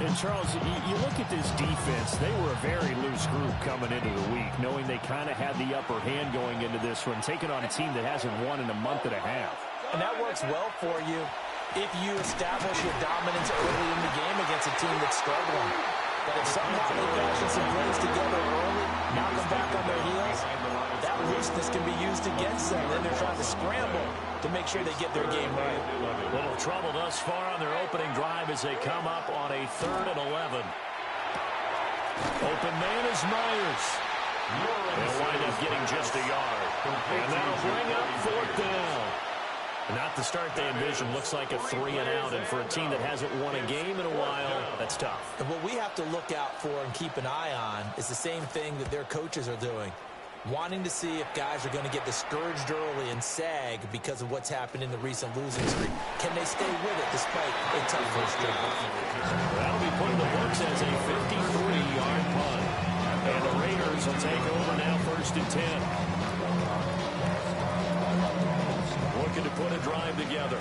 And Charles, you look at this defense, they were a very loose group coming into the week, knowing they kind of had the upper hand going into this one, taking on a team that hasn't won in a month and a half. And that works well for you if you establish your dominance early in the game against a team that's struggling. But if somehow they fashion some plays together early, knock them back on their heels, that looseness can be used against them. Then they're trying to scramble to make sure they get their game right. Little trouble thus far on their opening drive as they come up on a 3rd and 11. Open man is Myers. They'll wind up getting just a yard. And that'll bring up 4th down. Not the start they envisioned. Looks like a 3 and out. And for a team that hasn't won a game in a while, that's tough. And what we have to look out for and keep an eye on is the same thing that their coaches are doing. Wanting to see if guys are going to get discouraged early and sag because of what's happened in the recent losing streak. Can they stay with it despite a tough first drive? That'll be put in the books as a 53-yard punt. And the Raiders will take over now 1st and 10. Looking to put a drive together.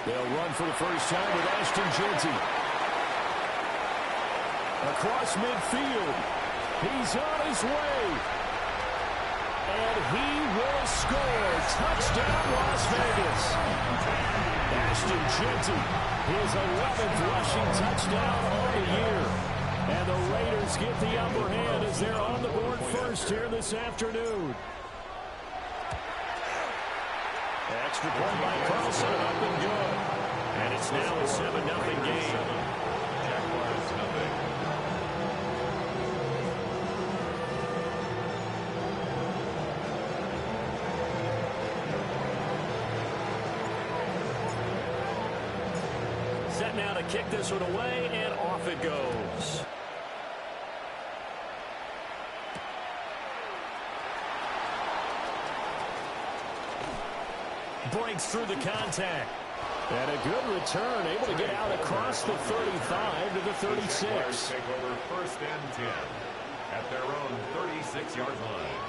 They'll run for the first time with Ashton Jeanty. Across midfield. He's on his way. And he will score. Touchdown, Las Vegas. Ashton Jeanty, his 11th rushing touchdown on the year. And the Raiders get the upper hand as they're on the board first here this afternoon. Extra point by Carlson, up and good. And it's now a 7-0 game. Jaguars nothing. Set now to kick this one away, and off it goes. Breaks through the contact. And a good return, able to get out across the 35 to the 36. Take over 1st and 10 at their own 36-yard line.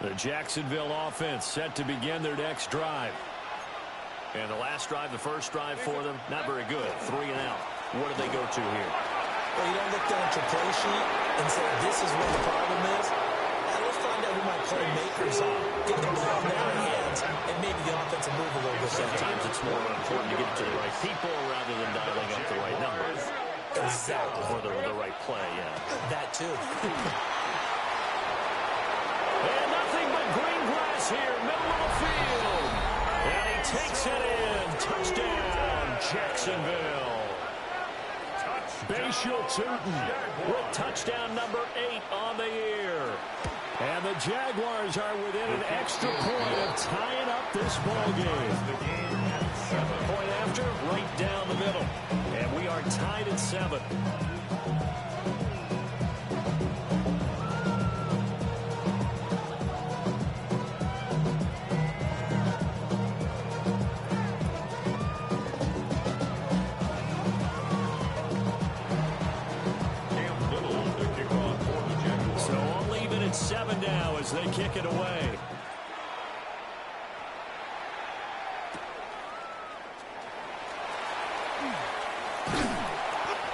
The Jacksonville offense set to begin their next drive. And the last drive, the first drive for them, not very good. 3 and out. What do they go to here? Well, you don't look down at your play sheet and say, this is what the problem is. Let's find out who my playmakers are. Get the ball in their hands, and maybe the offense will move a little bit. Sometimes it's more important to get it to the right people rather than dialing up the right numbers. Exactly. Or the right play, yeah. That, too. And nothing but green grass here, middle of the field. And he takes it in. Touchdown, Jacksonville. Bashal Tootin with touchdown number 8 on the year. And the Jaguars are within an extra point of tying up this ball game. Point after, right down the middle. And we are tied at 7. Now as they kick it away.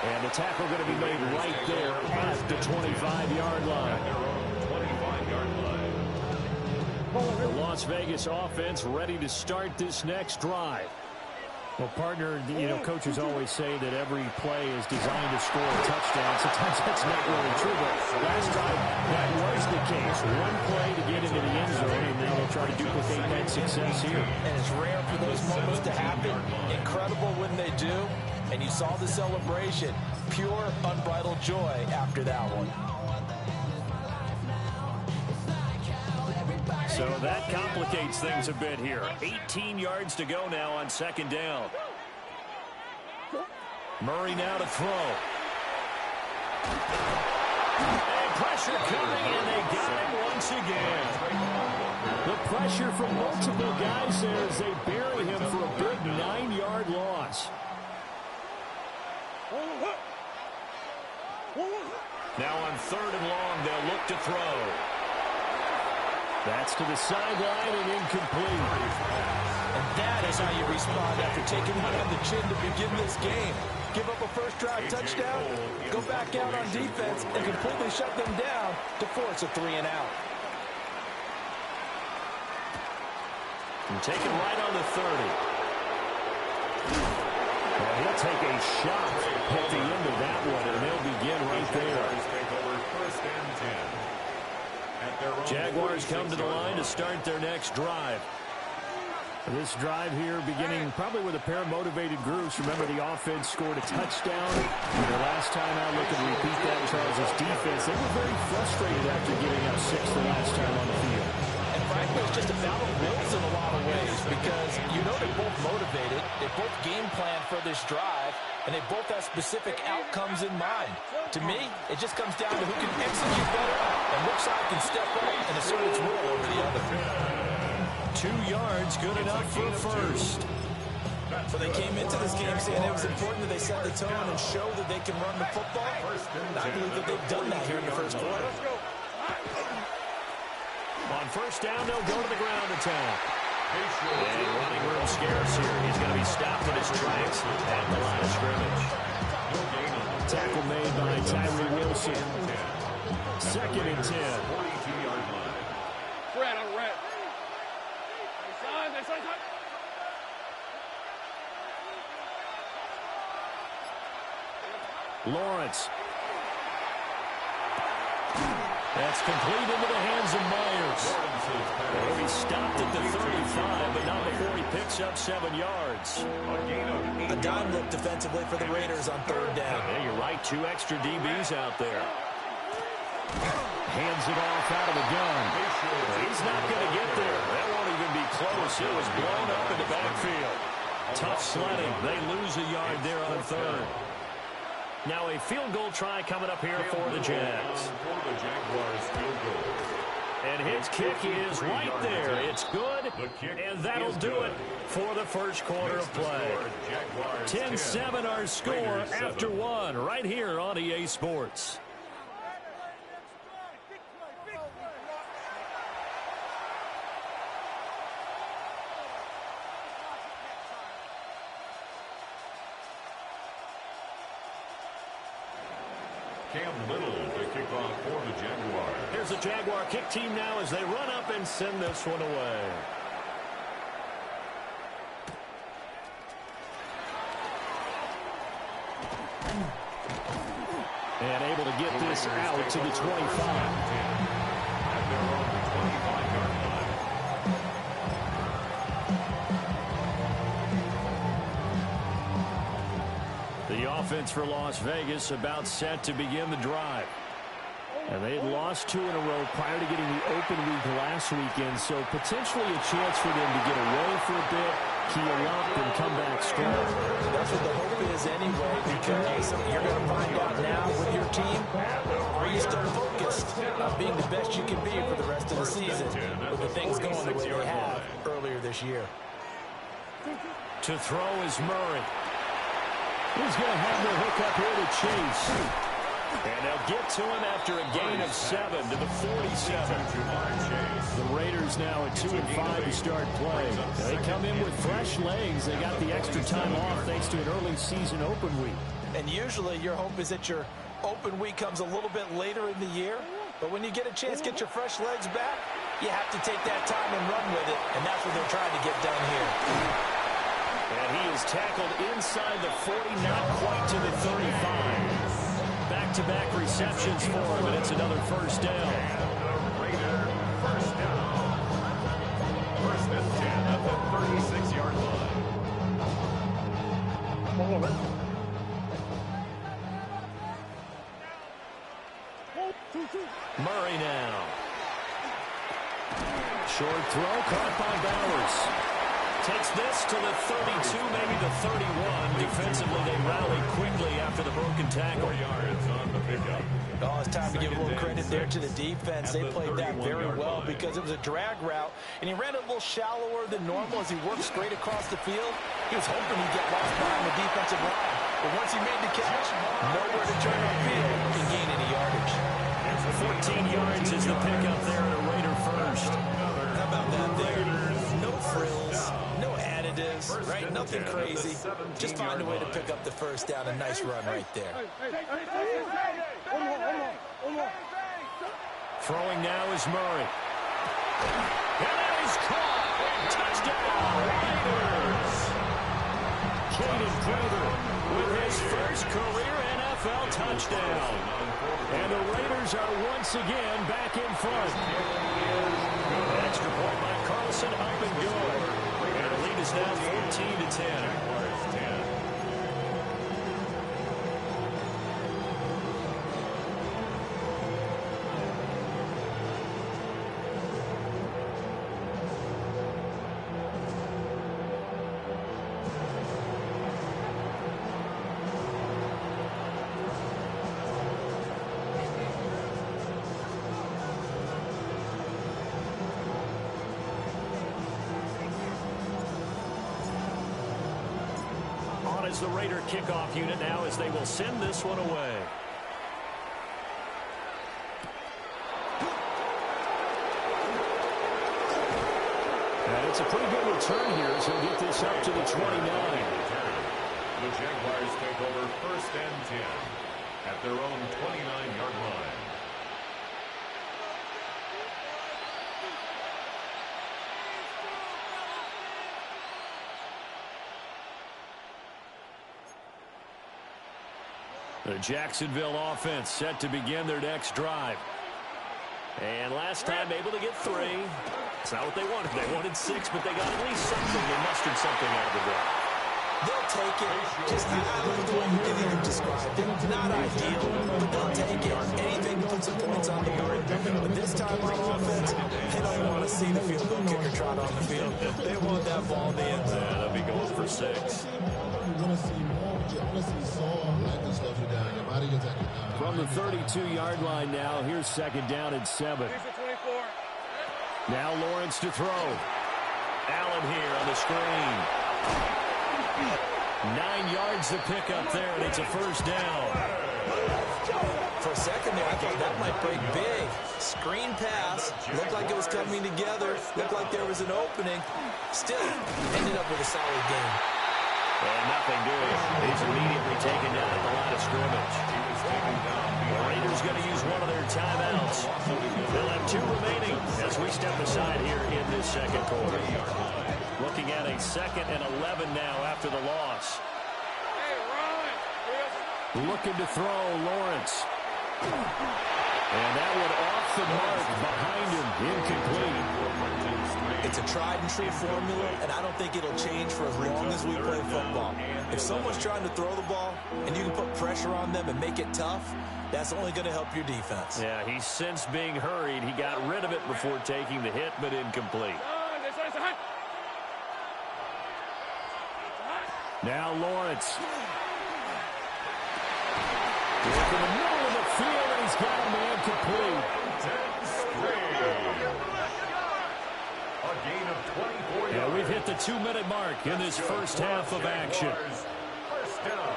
And the tackle going to be made right there at the 25-yard line. The Las Vegas offense ready to start this next drive. Well, partner, coaches always say that every play is designed to score a touchdown. Sometimes that's not really true, but last drive, that was the case. One play to get into the end zone, and now they'll try to duplicate that success here. And it's rare for those moments to happen. Incredible when they do. And you saw the celebration. Pure, unbridled joy after that one. So that complicates things a bit here. 18 yards to go now on 2nd down. Murray now to throw. And pressure coming, and they got him once again. The pressure from multiple guys there as they bury him for a big 9-yard loss. Now on 3rd and long. They'll look to throw. That's to the sideline and incomplete. And that is how you respond after taking one on the chin to begin this game. Give up a first-drive touchdown, go back out on defense, and completely shut them down to force a 3-and-out. And taken right on the 30. Well, he'll take a shot at the end of that one, and they'll begin right there. Jaguars come to the line to start their next drive. This drive here beginning probably with a pair of motivated groups. Remember, the offense scored a touchdown. The last time out, looking to repeat that, Charles' defense. They were very frustrated after giving up 6 the last time on the field. And frankly, it's just a battle of wills in a lot of ways because you know they're both motivated, they both game plan for this drive, and they both have specific outcomes in mind. To me, it just comes down to who can execute better and which side can step up and assert its will over the other. 2 yards, good enough for first. So they came into this game saying it was important that they set the tone and show that they can run the football. I believe that they've done that here in the first quarter. On first down, they'll go to the ground attack. And running room scarce here. He's going to be stopped in his tracks at the line of scrimmage. Tackle made by Tyree Wilson. 2nd and 10. Red on red. Lawrence. That's complete into the hands of Myers. He stopped at the 35, but not before he picks up 7 yards. A dime look defensively for the Raiders on 3rd down. Yeah, you're right. 2 extra DBs out there. Hands it off out of the gun. He's not going to get there. That won't even be close. It was blown up in the backfield. Tough sledding. They lose a yard there on 3rd. Now a field goal try coming up here for the Jags. And his kick is right there. It's good, and that'll do it for the first quarter of play. 10-7 our score after 1 right here on EA Sports. Cam Little to kick off for the Jaguars. Here's the Jaguar kick team now as they run up and send this one away. And able to get this out to the 25. At their own 25-yard line. The offense for Las Vegas about set to begin the drive. And they had lost 2 in a row prior to getting the open week last weekend, so potentially a chance for them to get away for a bit, heal up, and come back strong. That's what the hope is anyway, because you're going to find out now with your team, are you still focused on being the best you can be for the rest of the season with the things going the way they have earlier this year. To throw is Murray. He's going to have the hook up here to Chase. And they'll get to him after a gain of 7 to the 47. The Raiders now at 2-5 to start play. They come in with fresh legs. They got the extra time off thanks to an early season open week. And usually your hope is that your open week comes a little bit later in the year. But when you get a chance to get your fresh legs back, you have to take that time and run with it. And that's what they're trying to get done here. And he is tackled inside the 40, not quite to the 35. Back-to-back receptions for him, and it's another first down. Raider first down. First and 10 at the 36-yard line. Murray now. Short throw caught by Bowers. Takes this to the 32, maybe the 31. Defensively, they rallied quickly after the broken tackle. 4 yards on the pickup. Oh, it's time to give a little credit there to the defense. They played that very well because it was a drag route, and he ran it a little shallower than normal as he worked straight across the field. He was hoping he'd get lost behind the defensive line. But once he made the catch, nowhere to turn upfield and gain any yardage. 14 yards is the pickup there at a Raider first. How about that there? No frills, no additives, right? Nothing crazy. Just find a way to pick up the first down. A nice run right there. Throwing now is Murray. And that is caught. Touchdown, Raiders. Caden Prater with his first career NFL touchdown. And the Raiders are once again back in front. An extra point by Carlson, up and good. And the lead is now 14-10. Is the Raider kickoff unit now as they will send this one away. And it's a pretty good return here as he'll get this up to the 29. The Jaguars take over 1st and 10 at their own 29-yard line. The Jacksonville offense set to begin their next drive. And last time able to get 3. It's not what they wanted. They wanted 6, but they got at least something. They mustered something out of the drive. They'll take it. Just I look at the way you described it. Not ideal, but they'll take it. Anything to put some points on the board. But this time on offense, they don't want to see the field goal kicker trot on the field. They want that ball in the end zone. They'll be going for 6. From the 32-yard line now, here's 2nd down and 7. Now Lawrence to throw. Allen here on the screen. 9 yards to pick up there, and it's a 1st down. For a second there, I thought that might break big. Screen pass. Looked like it was coming together. Looked like there was an opening. Still ended up with a solid game. And nothing doing. He's immediately taken down at the line of scrimmage. The Raiders going to use one of their timeouts. They'll have 2 remaining as we step aside here in this 2nd quarter. Looking at a 2nd and 11 now after the loss. Looking to throw, Lawrence. And that one off the mark behind him, incomplete. It's a tried-and-true formula, and I don't think it'll change for as long as we play football. If someone's trying to throw the ball and you can put pressure on them and make it tough, that's only going to help your defense. Yeah, he's since being hurried. He got rid of it before taking the hit, but incomplete. Now Lawrence. Look in the middle of the field, and he's got a man complete. A gain of 24 yards. Yeah, we've hit the 2-minute mark in this first half of action. 1st down.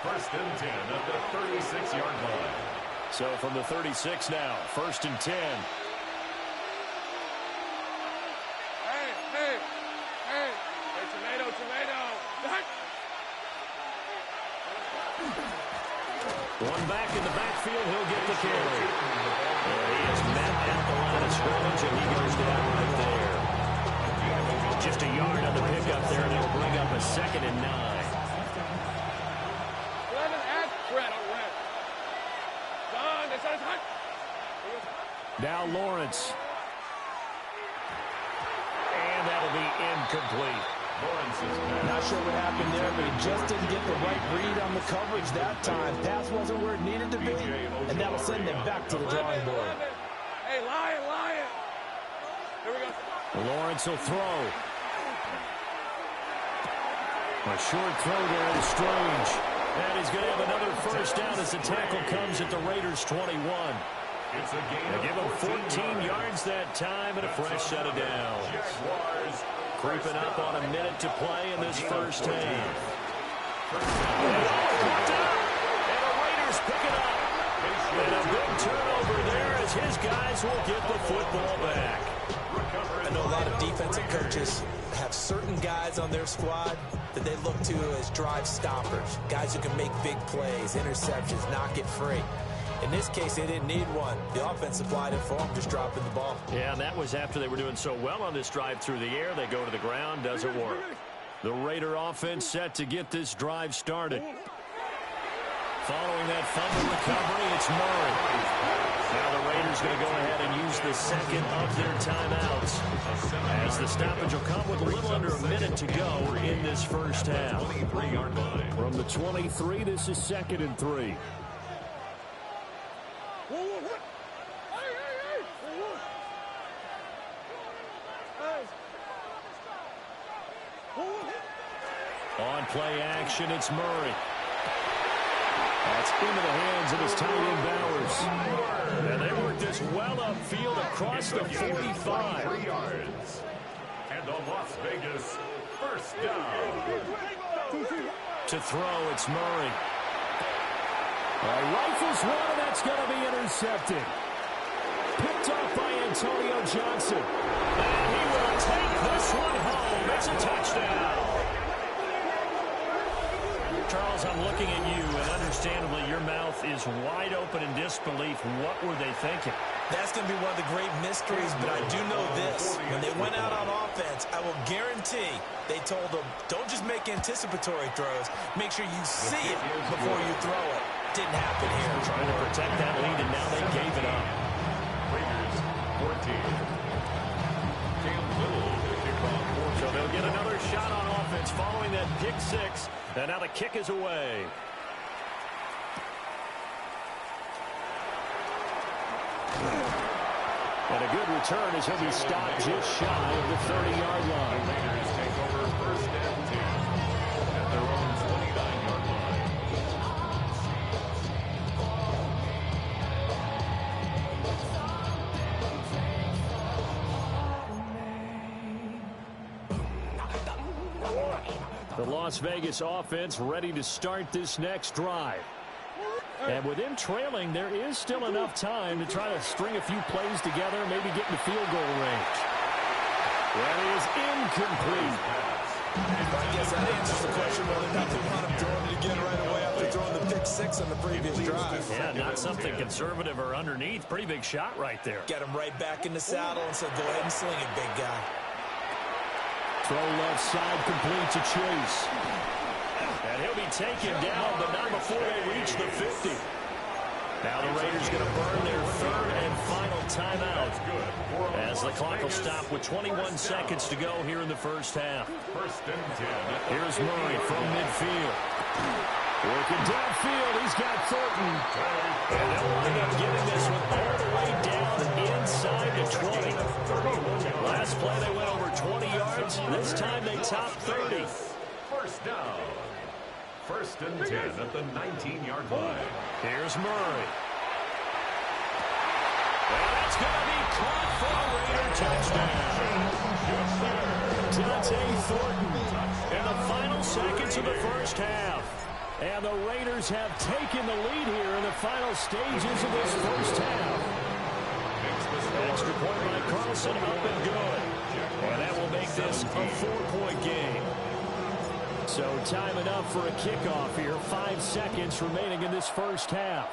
1st and 10 at the 36-yard line. So from the 36 now, 1st and 10. One back in the backfield, he'll get the carry. He has mapped out the line of scrimmage, and he goes down right there. Just a yard on the pickup there, and it'll bring up a 2nd and 9. Now Lawrence. And that'll be incomplete. Not sure what happened there, but he just didn't get the right read on the coverage that time. Pass wasn't where it needed to be, and that'll send them back to the drawing board. Hey, Lion. Here we go. Lawrence will throw. A short throw there to Strange. And he's going to have another 1st down as the tackle comes at the Raiders' 21. They give him 14 yards that time and a fresh set of downs. Creeping up on a minute to play in this first half. And the Raiders pick it up. And a big turnover there as his guys will get the football back. I know a lot of defensive coaches have certain guys on their squad that they look to as drive stoppers, guys who can make big plays, interceptions, knock it free. In this case, they didn't need one. The offense supplied it for them, just dropping the ball. Yeah, and that was after they were doing so well on this drive through the air. They go to the ground, doesn't work. The Raider offense set to get this drive started. Following that fumble recovery, it's Murray. Now the Raiders going to go ahead and use the second of their timeouts, as the stoppage will come with a little under a minute to go in this first half. From the 23, this is 2nd and 3. On play action, it's Murray. That's into the hands of his tight end Bowers. And they work this well upfield across the 45. 3 yards. And the Las Vegas first down. To throw, it's Murray. Rifles one, and that's going to be intercepted. Picked off by Antonio Johnson. And he will take this one home. It's a touchdown. Charles, I'm looking at you, and understandably, your mouth is wide open in disbelief. What were they thinking? That's going to be one of the great mysteries, but I do know this. When they went out on offense, I will guarantee they told them, don't just make anticipatory throws. Make sure you see it before you throw it. Didn't happen here. Trying to protect that lead, and now they gave it up. Raiders 14. Cam Little to kick off. So they'll get another shot on offense following that pick six. And now the kick is away. And a good return as he'll be stopped just shy of the 30-yard line. Raiders take over 1st and 10 at their own 29-yard line. The Las Vegas offense ready to start this next drive. And with him trailing, there is still enough time to try to string a few plays together, maybe get in the field goal range. That is incomplete. I guess that answers the question whether or not they want him throwing it again right away after throwing the pick six on the previous drive. Yeah, not something conservative or underneath. Pretty big shot right there. Get him right back in the saddle and said, go ahead and sling it, big guy. Throw left side complete to Chase. And he'll be taken down, but not before they reach the 50. Now the Raiders going to burn their 3rd and final timeout, as the clock will stop with 21 seconds to go here in the first half. 1st and 10. Here's Murray from midfield. Working downfield, he's got Thornton. And they'll wind up getting this one all the way down inside the 20. Last play they went over 20 yards. This time they topped 30. 1st down. 1st and 10 at the 19-yard line. Here's Murray. And that's going to be caught for a Raider touchdown. Dante Thornton in the final seconds of the first half. And the Raiders have taken the lead here in the final stages of this first half. Extra point by Carlson, up and good. And that will make this a 4-point game. So time enough for a kickoff here. 5 seconds remaining in this first half.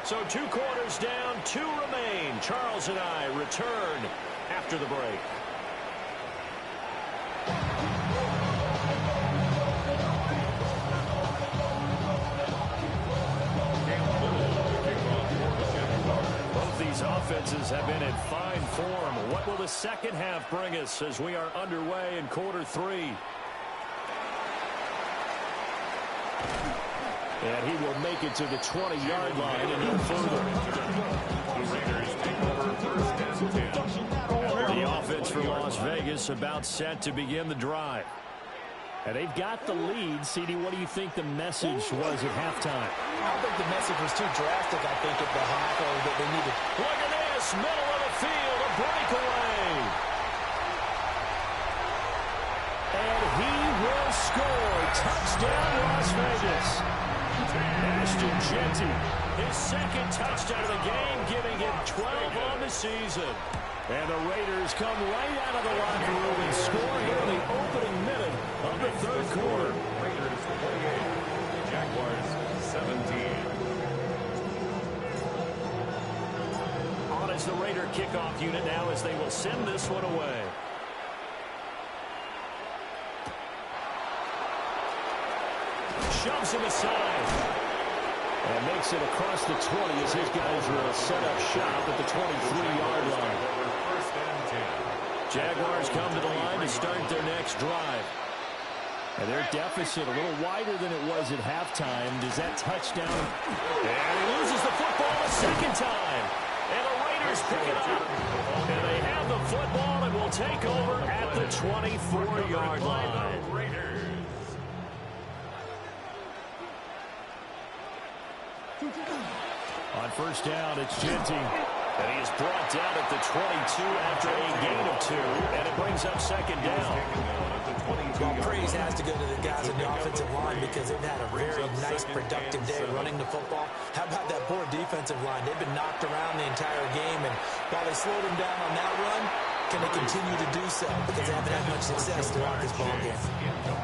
So 2 quarters down, 2 remain. Charles and I return after the break. Both these offenses have been in fine form. What will the second half bring us as we are underway in quarter 3? And he will make it to the 20-yard line and no further. The Raiders take over 1st and 10. The offense for Las Vegas about set to begin the drive. And they've got the lead. CD, what do you think the message was at halftime? I don't think the message was too drastic, I think, at the half, or that they needed. Look at this, middle of the field, a breakaway. And he will score. Touchdown, Las Vegas. Ashton Jeanty, his second touchdown of the game, giving him 12 on the season. And the Raiders come right out of the locker room and score here in the opening minute of the third quarter. Raiders 28, Jaguars 17. On is the Raider kickoff unit now as they will send this one away. Shoves him aside. And makes it across the 20 as his guys will set up shop at the 23-yard line. Jaguars come to the line to start their next drive. And their deficit a little wider than it was at halftime. Does that touchdown? And he loses the football a second time. And the Raiders pick it up. And they have the football and will take over at the 24-yard line. On first down, it's Jeanty. And he is brought down at the 22 after a gain of 2. And it brings up second down. Well, praise has to go to the guys in the offensive line because they've had a very nice, productive day running the football. How about that poor defensive line? They've been knocked around the entire game. And while they slowed them down on that run, can they continue to do so? Because they haven't had much success throughout this ball game.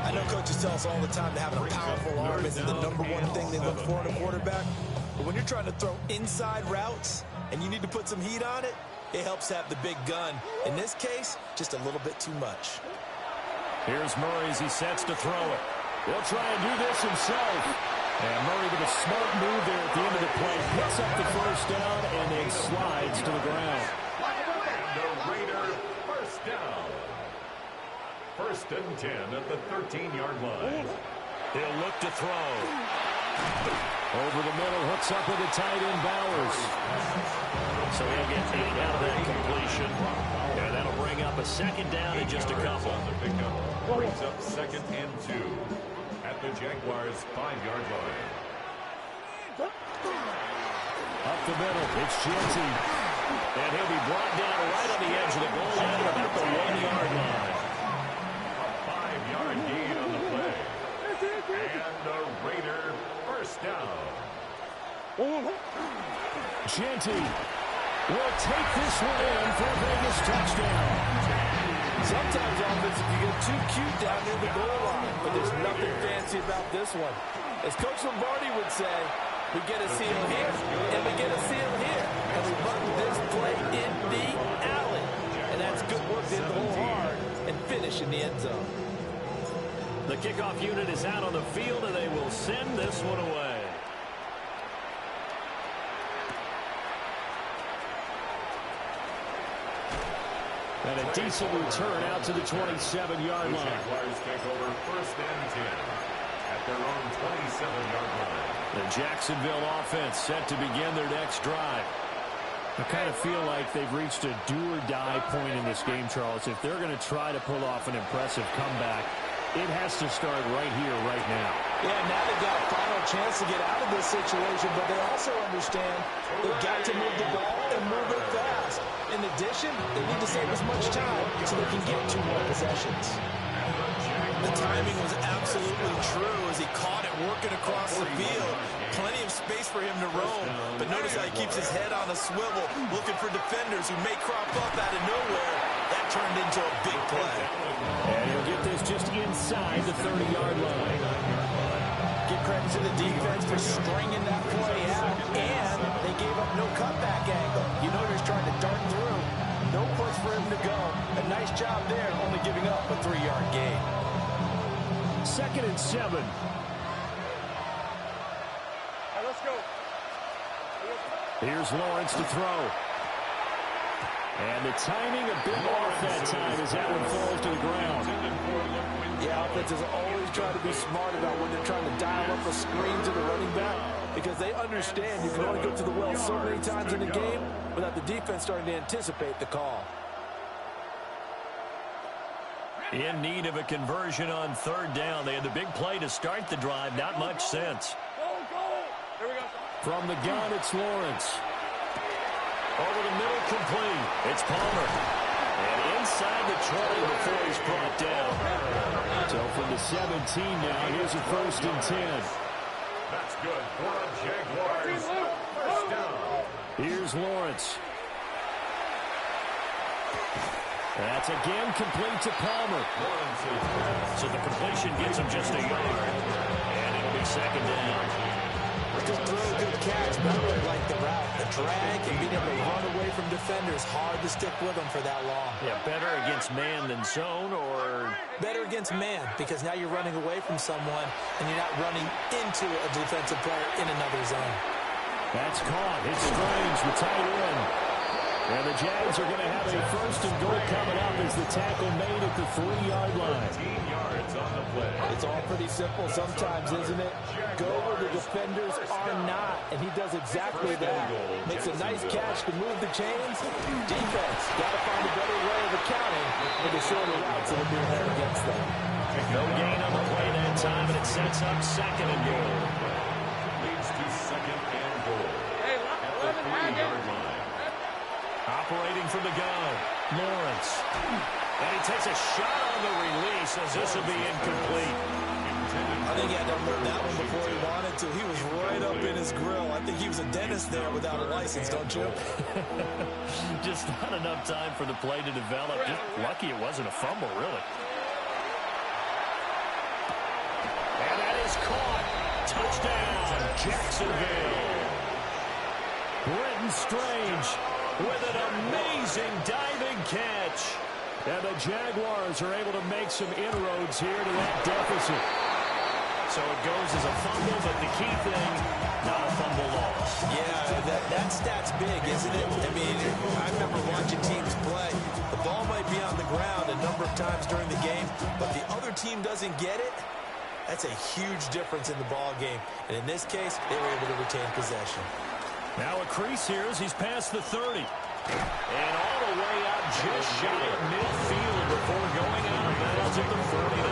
I know coaches tell us all the time that having a powerful arm isn't the #1 thing they look for in a quarterback. But when you're trying to throw inside routes and you need to put some heat on it, it helps have the big gun. In this case, just a little bit too much. Here's Murray as he sets to throw it. He'll try and do this himself. And Murray with a smart move there at the end of the play. Picks up the first down and then slides to the ground. And the Raider first down. First and 10 at the 13-yard line. He'll look to throw. Over the middle, hooks up with the tight end, Bowers. So he'll get 8 out of that completion. And that'll bring up a second down in just a couple. On the pickup brings up second and 2 at the Jaguars' 5-yard line. Up the middle, it's Jeanty. And he'll be brought down right on the edge of the goal line at about the 1-yard line. A 5-yard gain on the play. And the Raider first down. Jeanty will take this one in for a Vegas touchdown. Sometimes offense, if you get too cute down near the goal line, but there's nothing fancy about this one. As Coach Lombardi would say, we get a seal here, and we get a seal here. And we run this play in the alley. And that's good work to hit the hole hard and finish in the end zone. The kickoff unit is out on the field, and they will send this one away. And a decent return out to the 27-yard line. Jaguars take over first and 10 at their own 27-yard line. The Jacksonville offense set to begin their next drive. I kind of feel like they've reached a do-or-die point in this game, Charles. If they're going to try to pull off an impressive comeback, it has to start right here, right now. Yeah, now they've got a final chance to get out of this situation, but they also understand they've got to move the ball and move it fast. In addition, they need to save as much time so they can get 2 more possessions. The timing was absolutely true as he caught it working across the field. Plenty of space for him to roam, but notice how he keeps his head on a swivel, looking for defenders who may crop up out of nowhere. That turned into a big play. And he'll get this just inside the 30-yard line. Give credit to the defense for stringing that play out, and they gave up no cutback angle. You know he's trying to dart through. No place for him to go. A nice job there, only giving up a 3-yard gain. Second and 7. Hey, let's go. Here's Lawrence to throw. And the timing a bit off that time as that one falls to the ground. Yeah, offenses always try to be smart about when they're trying to dial up a screen to the running back because they understand you can only go to the well so many times in the game without the defense starting to anticipate the call. In need of a conversion on third down. They had the big play to start the drive. Not much sense. Go, go. Here we go. From the gun, it's Lawrence. Over the middle, complete. It's Palmer. And inside the 20 before he's brought down. to 17 now. Here's a 1st and 10. That's good for the Jaguars. First down. Here's Lawrence. That's again complete to Palmer. So the completion gets him just a yard. And it'll be 2nd down. Good throw, good catch, but I really like the route. The drag and being able to run away from defenders, hard to stick with them for that long. Yeah, better against man than zone, or better against man, because now you're running away from someone and you're not running into a defensive player in another zone. That's caught. It's Strange, the tight end. And the Jags are going to have a 1st and goal coming up as the tackle made at the 3-yard line. 15 yards on the play. It's all pretty simple sometimes, isn't it? Go where the defenders are not, and he does exactly that. Makes a nice catch to move the chains. Defense, got to find a better way of accounting for the shorter routes that will be there against them. no gain on the play that time, and it sets up 2nd and goal. Leads to 2nd and goal at the 3-yard line. Operating from the gun, Lawrence. And he takes a shot on the release as this will be incomplete. I think he had to learn that one before he wanted to. He was right up in his grill. I think he was a dentist there without a license, don't you? Just not enough time for the play to develop. Just lucky it wasn't a fumble, really. And that is caught. Touchdown, Jacksonville. Britton Strange with an amazing diving catch. And the Jaguars are able to make some inroads here to that deficit. So it goes as a fumble, but the key thing, not a fumble loss. Yeah, that stat's big, isn't it? I mean, I remember watching teams play. The ball might be on the ground a number of times during the game, but the other team doesn't get it. That's a huge difference in the ball game. And in this case, they were able to retain possession. Now a crease here as he's past the 30. And all the way out just shy of midfield before going out of bounds at the 49.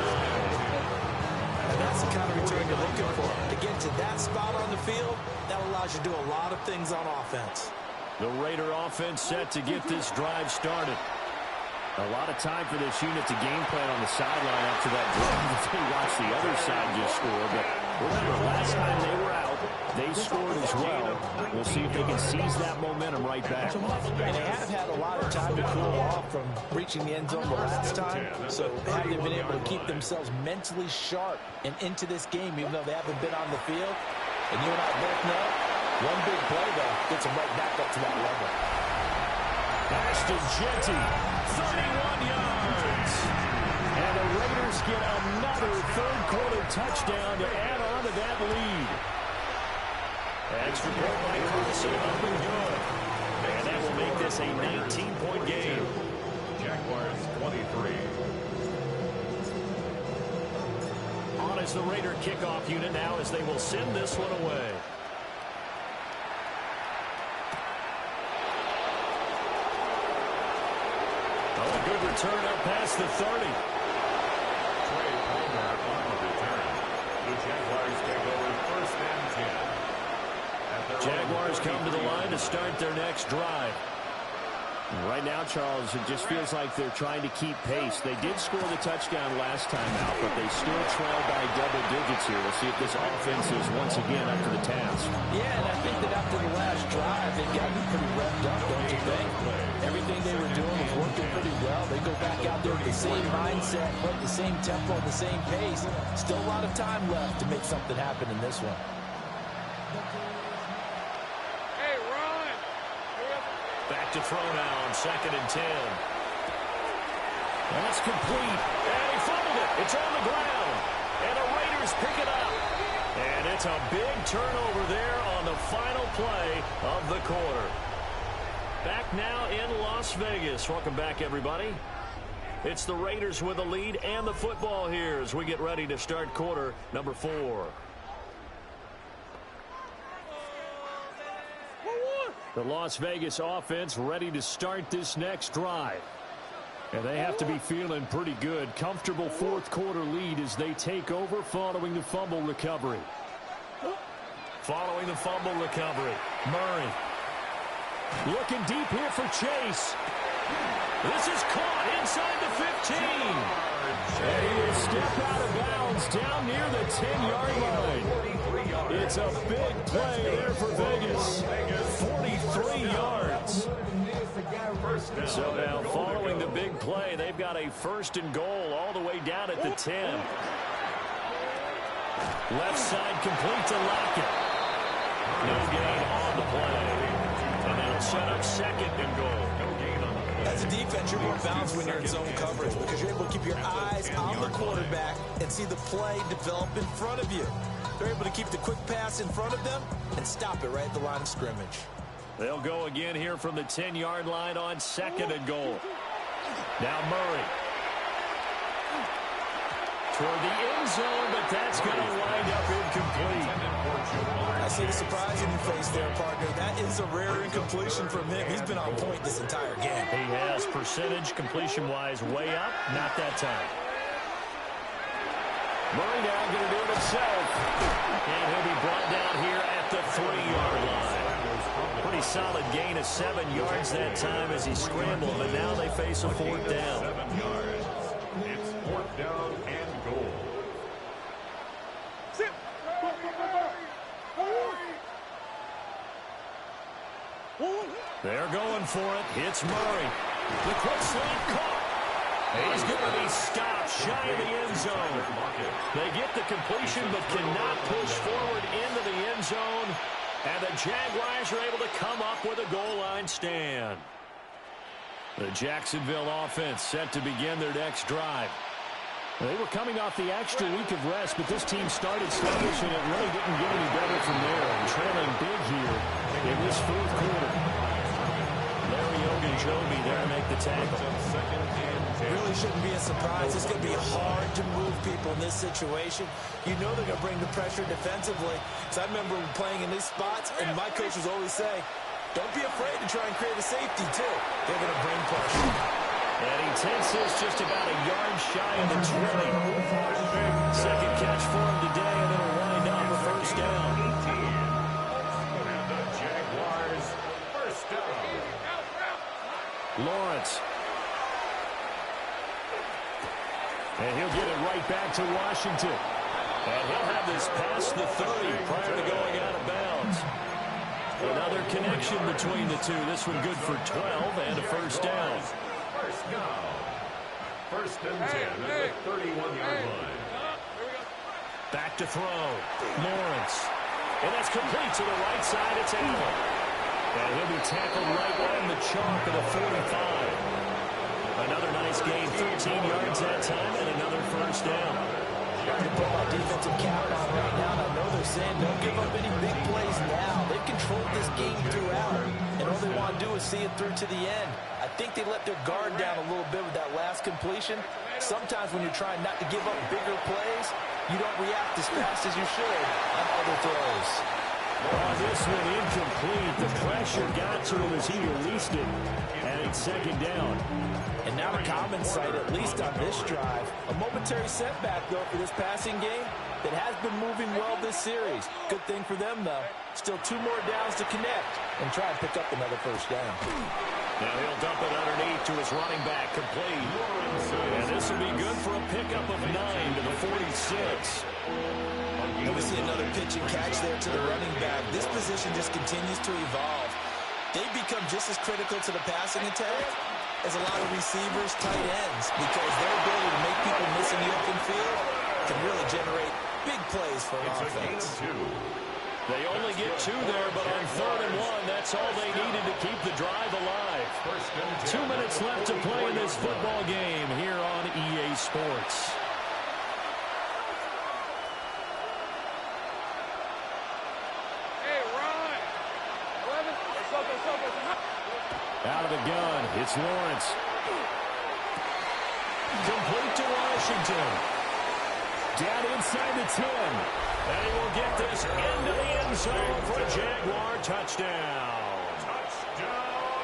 And that's the kind of return you're looking for. To get to that spot on the field, that allows you to do a lot of things on offense. The Raider offense set to get this drive started. A lot of time for this unit to game plan on the sideline after that drive. They watch the other side just score. But remember, last time they were out, they scored as well. We'll see if they can seize that momentum right back. And they have had a lot of time to cool off from reaching the end zone the last time. So have they been able to keep themselves mentally sharp and into this game, even though they haven't been on the field? And you and I both know, one big play, though, gets them right back up to that level. Ashton Jeanty, 31 yards. And the Raiders get another third-quarter touchdown to add on to that lead. Extra point by Carson, up and good. And that will make this a 19-point game. Jaguars 23. On as the Raider kickoff unit now as they will send this one away. A good return up past the 30. Trey Palmer on the return. The Jaguars take over 1st and 10. Jaguars come to the line to start their next drive. Right now, Charles, it just feels like they're trying to keep pace. They did score the touchdown last time out, but they still trail by double digits here. We'll see if this offense is once again up to the task. Yeah, and I think that after the last drive, they've gotten pretty revved up, don't you think? Everything they were doing was working pretty well. They go back out there with the same mindset, put the same tempo, the same pace. Still a lot of time left to make something happen in this one. Back to throw now on 2nd and 10. That's complete. And he fumbled it. It's on the ground. And the Raiders pick it up. And it's a big turnover there on the final play of the quarter. Back now in Las Vegas. Welcome back, everybody. It's the Raiders with the lead and the football here as we get ready to start quarter number 4. The Las Vegas offense ready to start this next drive. And they have to be feeling pretty good. Comfortable fourth-quarter lead as they take over following the fumble recovery. Following the fumble recovery, Murray. Looking deep here for Chase. This is caught inside the 15. And he will step out of bounds. down near the 10-yard line. It's a big play there for Vegas. 43 yards. So now following the big play, they've got a 1st and goal all the way down at the 10. Left side complete to Lockett. No gain on the play. And that'll set up 2nd and goal. As a defense, you're more balanced when you're in zone coverage because you're able to keep your eyes on the quarterback and see the play develop in front of you. They're able to keep the quick pass in front of them and stop it right at the line of scrimmage. They'll go again here from the 10-yard line on 2nd and goal. Now Murray. Toward the end zone, but that's going to wind up incomplete. I see the surprise in your face there, partner. That is a rare incompletion from him. He's been on point this entire game. He has percentage completion-wise way up. Not that time. Murray now going to do it himself. And he'll be brought down here at the 3-yard line. Pretty solid gain of 7 yards that time as he scrambled, but now they face a 4th down. 7 yards. It's 4th down and goal. They're going for it. It's Murray. The quick slant caught. He's going to be stopped shy of the end zone. They get the completion but cannot push forward into the end zone. And the Jaguars are able to come up with a goal line stand. The Jacksonville offense set to begin their next drive. They were coming off the extra week of rest, but this team started sluggish, and it really didn't get any better from there. And trailing big here in this 4th quarter. Larry Ogunjobi there to make the tackle. Really shouldn't be a surprise. It's going to be hard to move people in this situation. You know they're going to bring the pressure defensively. Because I remember playing in these spots, and my coaches always say, don't be afraid to try and create a safety, too. They're going to bring pressure. And he takes this just about a yard shy of the 20. 2nd catch for him today, and it'll wind up a 1st down. And the Jaguars, 1st down. Lawrence. And he'll get it right back to Washington. And he'll have this past the 30 prior to going out of bounds. Another connection between the two. This one good for 12 and a 1st down. 1st down. 1st and 10 at the 31-yard line. Back to throw. Lawrence. And that's complete to the right side. It's Allen. And he'll be tackled right on the chalk of the 45. Another nice gain, 13 yards that time, and another 1st down. You put my defensive cap on right now, and I know they're saying don't give up any big plays now. They've controlled this game throughout, and all they want to do is see it through to the end. I think they let their guard down a little bit with that last completion. Sometimes when you're trying not to give up bigger plays, you don't react as fast as you should on other throws. Oh, this one incomplete. The pressure got to him as he released it, and it's 2nd down. And now a common sight, at least on this drive. A momentary setback, though, for this passing game that has been moving well this series. Good thing for them, though. Still 2 more downs to connect and try and pick up another 1st down. Now he'll dump it underneath to his running back, complete. And this will be good for a pickup of 9 to the 46. And we see another pitch and catch there to the running back. This position just continues to evolve. They've become just as critical to the passing attack as a lot of receivers, tight ends, because their ability to make people miss in the open field can really generate big plays for an offense. They only get 2 there, but on 3rd and 1, that's all they needed to keep the drive alive. 2 minutes left to play in this football game here on EA Sports. Out of the gun, it's Lawrence. Complete to Washington. Down inside the 10. And he will get this into the end zone for a Jaguar touchdown.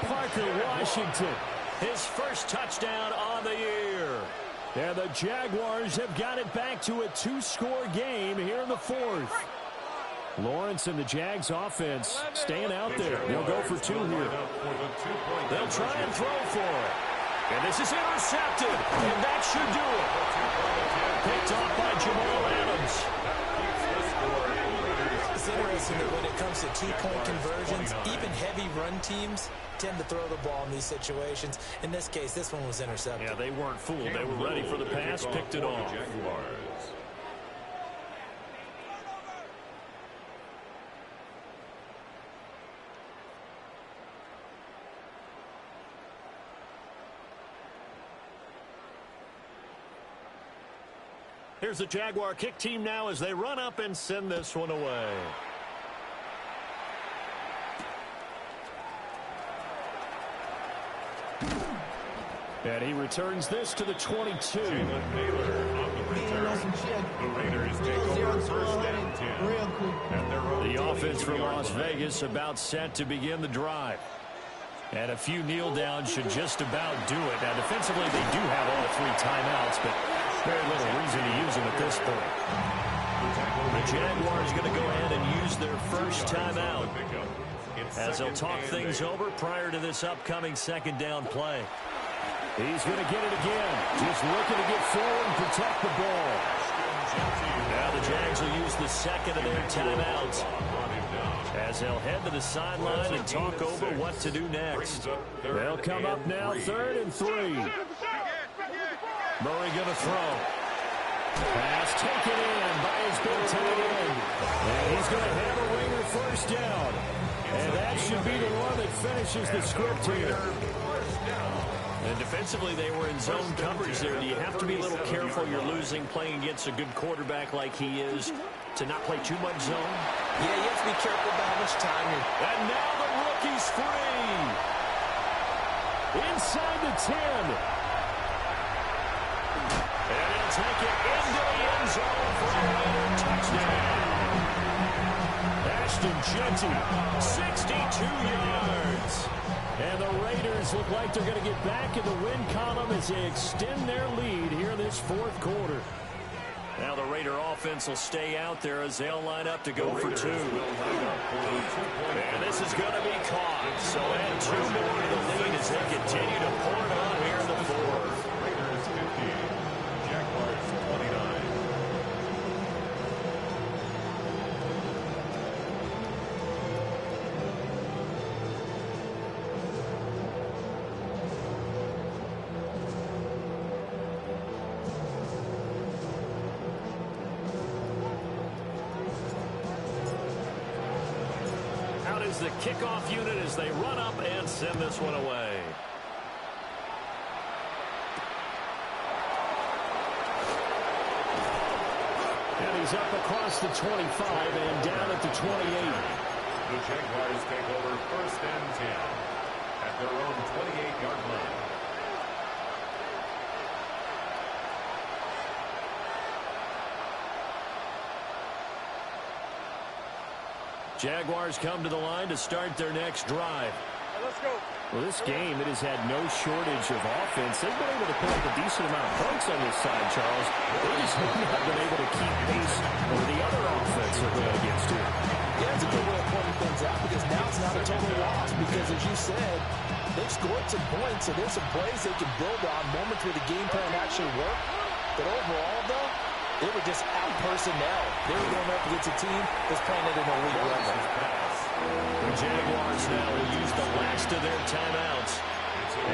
Parker Washington, his 1st touchdown on the year. And the Jaguars have got it back to a 2-score game here in the 4th. Lawrence and the Jags offense staying out there. They'll go for 2 here. They'll try and throw for it. And this is intercepted. And that should do it. Picked off by Jamal Adams. yards. It's interesting that when it comes to two-point conversions, even heavy run teams tend to throw the ball in these situations. In this case, this one was intercepted. Yeah, they weren't fooled. They were ready for the pass, picked it off. Here's the Jaguar kick team now as they run up and send this one away. And he returns this to the 22. Jalen Naylor on the return. The Raiders take over first and 10. The offense for Las Vegas about set to begin the drive. And a few kneel downs should just about do it. Now, defensively, they do have all three timeouts, but very little reason to use them at this point. The Jaguars going to go ahead and use their first timeout as they'll talk things over prior to this upcoming second down play. He's going to get it again. Just looking to get forward and protect the ball. Now the Jags will use the second of their timeouts as they'll head to the sideline and talk over what to do next. They'll come up now, 3rd and 3. Murray going to throw. Pass taken in by his big tight end. And he's going to have a Raider first down. And that should be the one that finishes the script here. And defensively, they were in zone coverage there. Do you have to be a little careful? You're losing playing against a good quarterback like he is to not play too much zone? Yeah, you have to be careful about how much time you're... And now the rookie's free. Inside the 10. And he'll take it into the end zone for a Raider touchdown. Ashton Jeanty, 62 yards. And the Raiders look like they're going to get back in the win column as they extend their lead here in this fourth quarter. Now the Raider offense will stay out there as they'll line up to go for 2. And this is going to be caught. So add 2 more to the lead as they continue to pour it on here in the fourth. Raiders 15, Jaguars 29. The kickoff unit as they run up and send this one away. And he's up across the 25 and down at the 28. The Jaguars take over first and 10 at their own 28-yard line. Jaguars come to the line to start their next drive. Let's go. Well, this game, it has had no shortage of offense. They've been able to put up a decent amount of points on this side, Charles. They just have been able to keep pace over the other offense they're going against here. Yeah, that's a good way of pointing things out because now it's not a total loss because, as you said, they've scored some points, so there's some plays they can build on, moments where the game plan actually worked. But overall, though, they were just out personnel. They were going up against a team that's playing at an elite level. The Jaguars now will use the last of their timeouts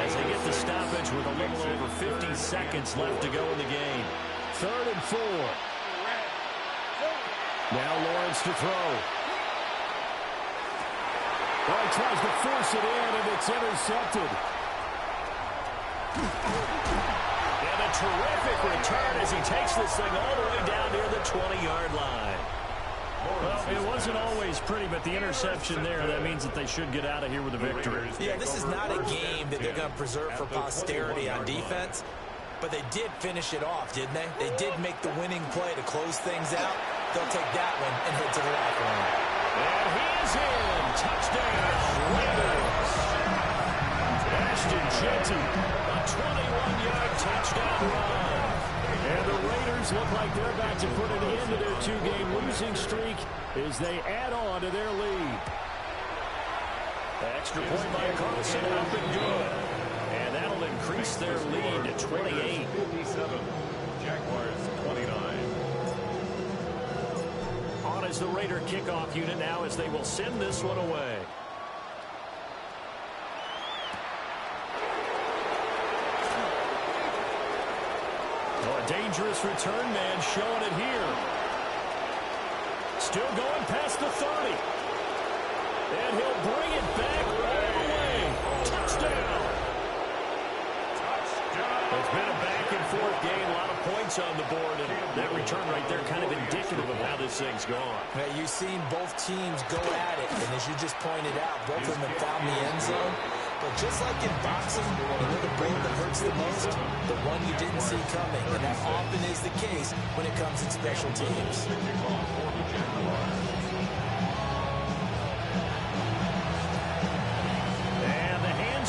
as they get the stoppage with a little over 50 seconds left to go in the game. 3rd and 4. Now Lawrence to throw. Well, he tries to force it in, and it's intercepted. And a terrific return as he takes this thing all the way down near the 20-yard line. Well, it wasn't always pretty, but the interception there, that means that they should get out of here with a victory. Yeah, this is not a game that they're going to preserve for posterity on defense, but they did finish it off, didn't they? They did make the winning play to close things out. They'll take that one and head to the locker room. And he is in. Touchdown, Raiders. Ashton Jeanty, a 21-yard touchdown run. And the Raiders look like they're about to put an end to their 2-game losing streak as they add on to their lead. Extra point by Carlson, up and good. And that'll increase their lead to 28. 57, Jaguars 29. as the Raider kickoff unit now as they will send this one away. Oh, a dangerous return man showing it here. Still going past the 30. And he'll bring it back all the way. Touchdown. It's been a back-and-forth game, a lot of points on the board, and that return right there kind of indicative of how this thing's gone. Now, you've seen both teams go at it, and as you just pointed out, both of them have found the end zone. But just like in boxing, you know the blade that hurts the most? The one you didn't see coming, and that often is the case when it comes in special teams.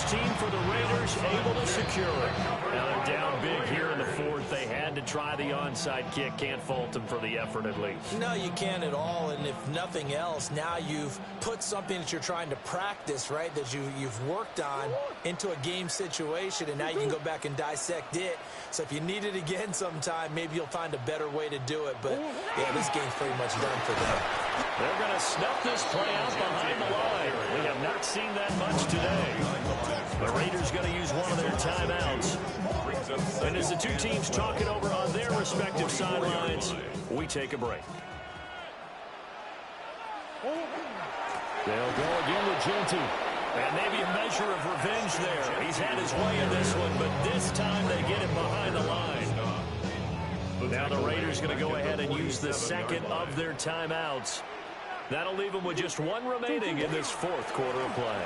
Team for the Raiders able to secure it. Now they're down big here in the fourth. They had to try the onside kick. Can't fault them for the effort at least. No, you can't at all. And if nothing else, now you've put something that you're trying to practice, right, that you've worked on into a game situation, and now you can go back and dissect it. So if you need it again sometime, maybe you'll find a better way to do it. But, yeah, this game's pretty much done for them. They're going to snuff this play out behind the line. We have not seen that much today. The Raiders going to use one of their timeouts. And as the two teams talk it over on their respective sidelines, we take a break. They'll go again with Genty. And maybe a measure of revenge there. He's had his way in this one, but this time they get him behind the line. Now the Raiders going to go ahead and use the second of their timeouts. That'll leave them with just one remaining in this fourth quarter of play.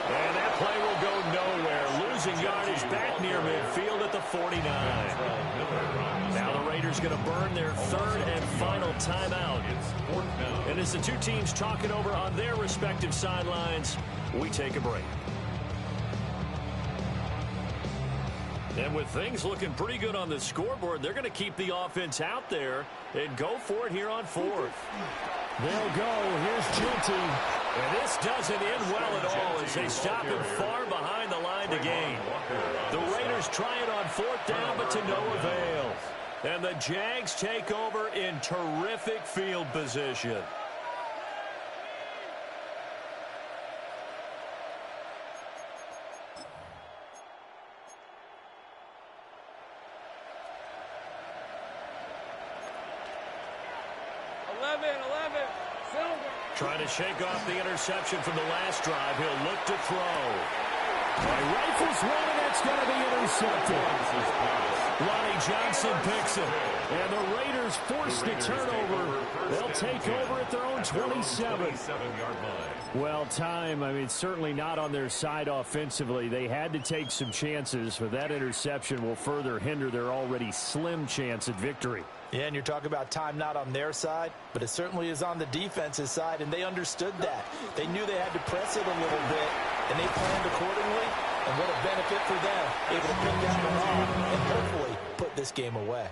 And that play will go nowhere. Losing yardage back near midfield at the 49. Now the Raiders going to burn their third and final timeout. And as the two teams talk it over on their respective sidelines, we take a break. And with things looking pretty good on the scoreboard, they're going to keep the offense out there and go for it here on fourth. They'll go. Here's Genty. And this doesn't end well at all as they stop him far behind the line to gain. The Raiders try it on fourth down, but to no avail. And the Jags take over in terrific field position. Trying to shake off the interception from the last drive. He'll look to throw. He rifles one, and that's going to be intercepted. Lonnie Johnson picks it. And the Raiders force the turnover. They'll take over at their own 27. Well, time, I mean, certainly not on their side offensively. They had to take some chances, but that interception will further hinder their already slim chance at victory. Yeah, and you're talking about time not on their side, but it certainly is on the defense's side, and they understood that. They knew they had to press it a little bit, and they planned accordingly, and what a benefit for them, able to pick down the ball and hopefully put this game away.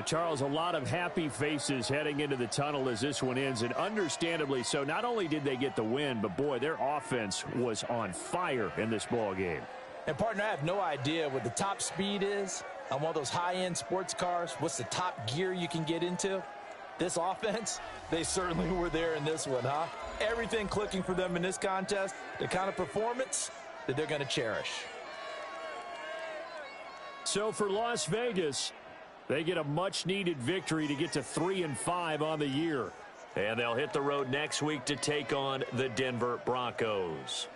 Charles, a lot of happy faces heading into the tunnel as this one ends, and understandably so. Not only did they get the win, but, boy, their offense was on fire in this ball game. And, partner, I have no idea what the top speed is on one of those high-end sports cars. What's the top gear you can get into? This offense, they certainly were there in this one, huh? Everything clicking for them in this contest, the kind of performance that they're going to cherish. So for Las Vegas, they get a much-needed victory to get to 3-5 on the year. And they'll hit the road next week to take on the Denver Broncos.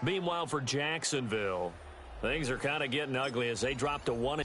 Meanwhile, for Jacksonville, things are kind of getting ugly as they drop to 1.